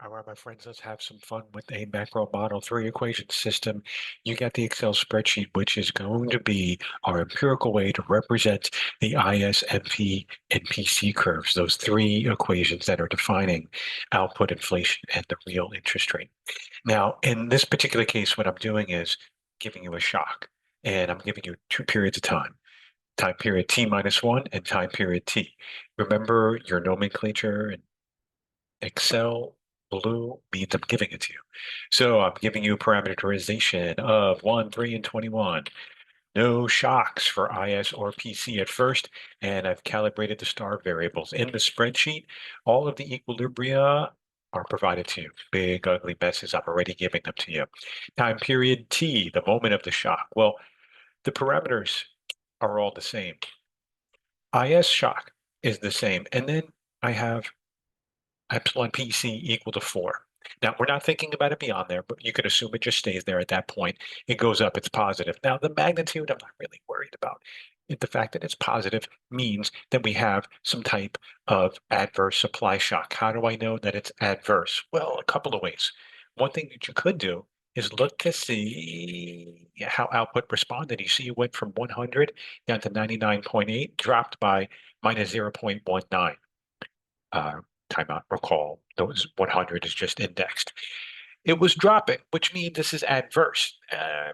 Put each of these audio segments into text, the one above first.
All right, my friends, let's have some fun with a macro model three equation system. You got the Excel spreadsheet, which is going to be our empirical way to represent the ISMP and PC curves, those three equations that are defining output inflation and the real interest rate. Now, in this particular case, what I'm doing is giving you a shock, and I'm giving you two periods of time period T minus one and time period T. Remember your nomenclature and Excel blue means I'm giving it to you. So I'm giving you a parameterization of 1, 3, and 21. No shocks for IS or PC at first, and I've calibrated the star variables. In the spreadsheet, all of the equilibria are provided to you. Big, ugly messes, I'm already giving them to you. Time period T, the moment of the shock. Well, the parameters are all the same. IS shock is the same. And then I have epsilon PC equal to 4. Now, we're not thinking about it beyond there, but you can assume it just stays there at that point. It goes up, it's positive. Now, the magnitude, I'm not really worried about. The fact that it's positive means that we have some type of adverse supply shock. How do I know that it's adverse? Well, a couple of ways. One thing that you could do is look to see how output responded. You see it went from 100 down to 99.8, dropped by minus 0.19. Uh, Timeout, recall, those 100 is just indexed. It was dropping, which means this is adverse.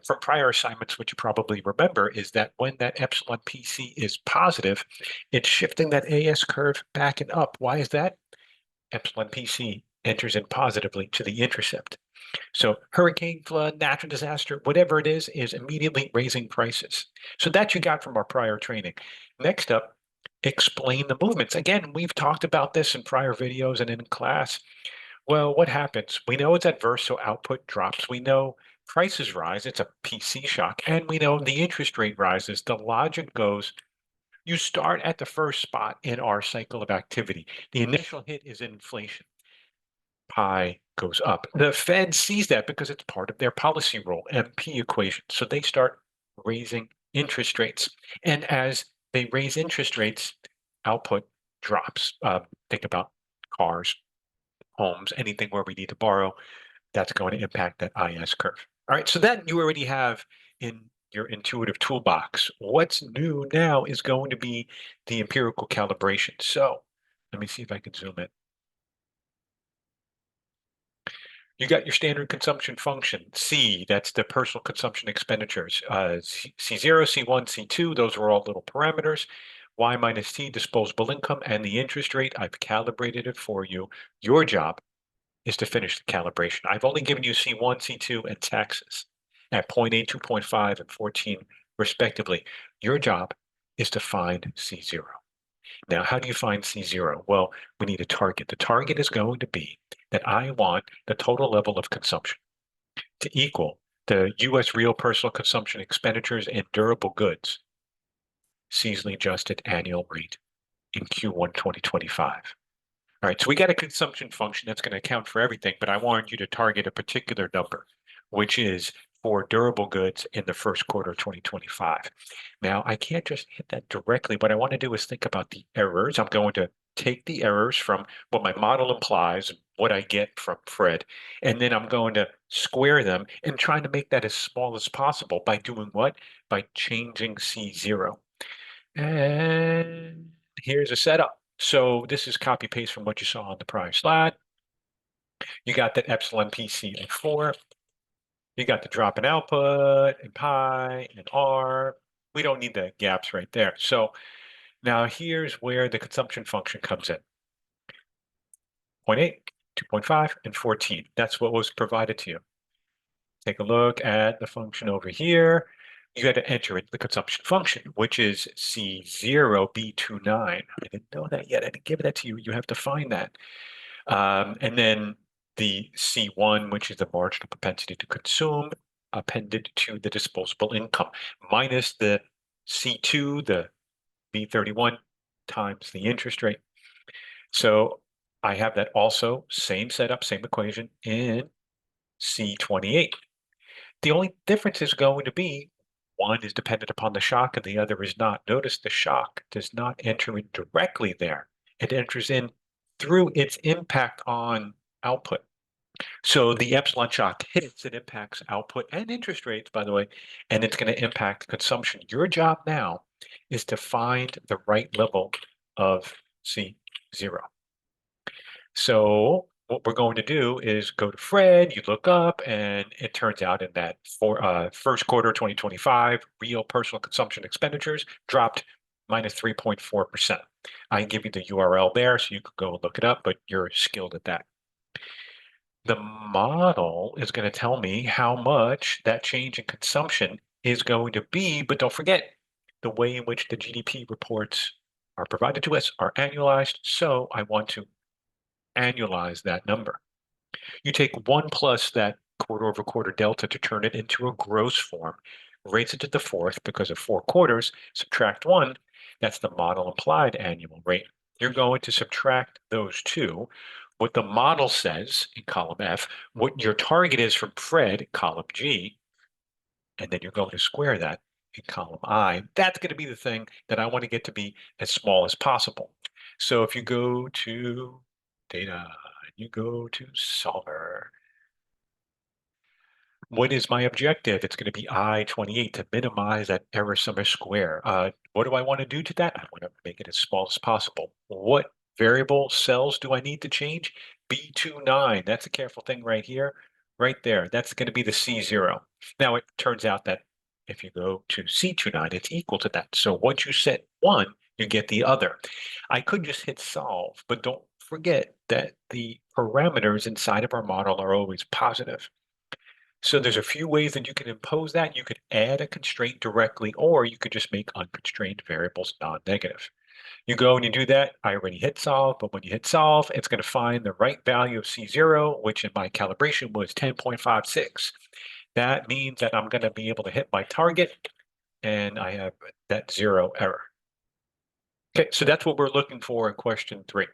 From prior assignments, what you probably remember is that when that epsilon PC is positive, it's shifting that AS curve back and up. Why is that? Epsilon PC enters in positively to the intercept. So hurricane, flood, natural disaster, whatever it is immediately raising prices. So that you got from our prior training. Next up, explain the movements. Again, we've talked about this in prior videos and in class. Well, what happens? We know it's adverse, so output drops. We know prices rise, it's a PC shock, and we know the interest rate rises. The logic goes, you start at the first spot in our cycle of activity. The initial hit is inflation. Pi goes up. The Fed sees that because it's part of their policy rule, MP equation. So they start raising interest rates. And as they raise interest rates, output drops. Think about cars, homes, anything where we need to borrow, that's going to impact that IS curve. All right, so that you already have in your intuitive toolbox. What's new now is going to be the empirical calibration. So let me see if I can zoom in. You got your standard consumption function, C, that's the personal consumption expenditures. C0, C1, C2, those are all little parameters. Y minus T, disposable income, and the interest rate, I've calibrated it for you. Your job is to finish the calibration. I've only given you C1, C2, and taxes at 0.8, 2.5, and 14, respectively. Your job is to find C0. Now, how do you find C0? Well, we need a target. The target is going to be that I want the total level of consumption to equal the U.S. real personal consumption expenditures and durable goods seasonally adjusted annual rate in Q1 2025. All right, so we got a consumption function that's going to account for everything, but I want you to target a particular number, which is for durable goods in the first quarter of 2025. Now, I can't just hit that directly. What I want to do is think about the errors. I'm going to take the errors from what my model implies, what I get from Fred, and then I'm going to square them and trying to make that as small as possible by doing what? By changing C0. And here's a setup. So this is copy paste from what you saw on the prior slide. You got that epsilon PC at 4. You got the drop in output and pi and R. We don't need the gaps right there. So now here's where the consumption function comes in. 0.8, 2.5, and 14. That's what was provided to you. Take a look at the function over here. You got to enter in the consumption function, which is C0B29. I didn't know that yet. I didn't give that to you. You have to find that. And then the C1, which is the marginal propensity to consume, appended to the disposable income, minus the C2, the B31, times the interest rate. So I have that also, same setup, same equation in C28. The only difference is going to be one is dependent upon the shock and the other is not. Notice the shock does not enter in directly there. It enters in through its impact on output. So the epsilon shock hits, it impacts output and interest rates, by the way, and it's going to impact consumption. Your job now is to find the right level of C0. So what we're going to do is go to Fred, you look up, and it turns out in that first quarter 2025, real personal consumption expenditures dropped minus 3.4%. I can give you the URL there so you could go and look it up, but you're skilled at that. The model is going to tell me how much that change in consumption is going to be, but don't forget the way in which the GDP reports are provided to us are annualized, so I want to annualize that number. You take 1 plus that quarter-over-quarter delta to turn it into a gross form, raise it to the fourth because of 4 quarters, subtract 1, that's the model implied annual rate. You're going to subtract those two. What the model says in column F, what your target is from Fred, column G, and then you're going to square that in column I. That's going to be the thing that I want to get to be as small as possible. So if you go to data, you go to solver, what is my objective? It's going to be I-28 to minimize that error summer square. What do I want to do to that? I want to make it as small as possible. What variable cells do I need to change? B29, that's a careful thing right here, right there. That's going to be the C0. Now it turns out that if you go to C29, it's equal to that. So once you set one, you get the other. I could just hit solve, but don't forget that the parameters inside of our model are always positive. So there's a few ways that you can impose that. You could add a constraint directly, or you could just make unconstrained variables non-negative. You go and you do that. I already hit solve, but when you hit solve, it's going to find the right value of C0, which in my calibration was 10.56. That means that I'm going to be able to hit my target, and I have that 0 error. Okay, so that's what we're looking for in question 3.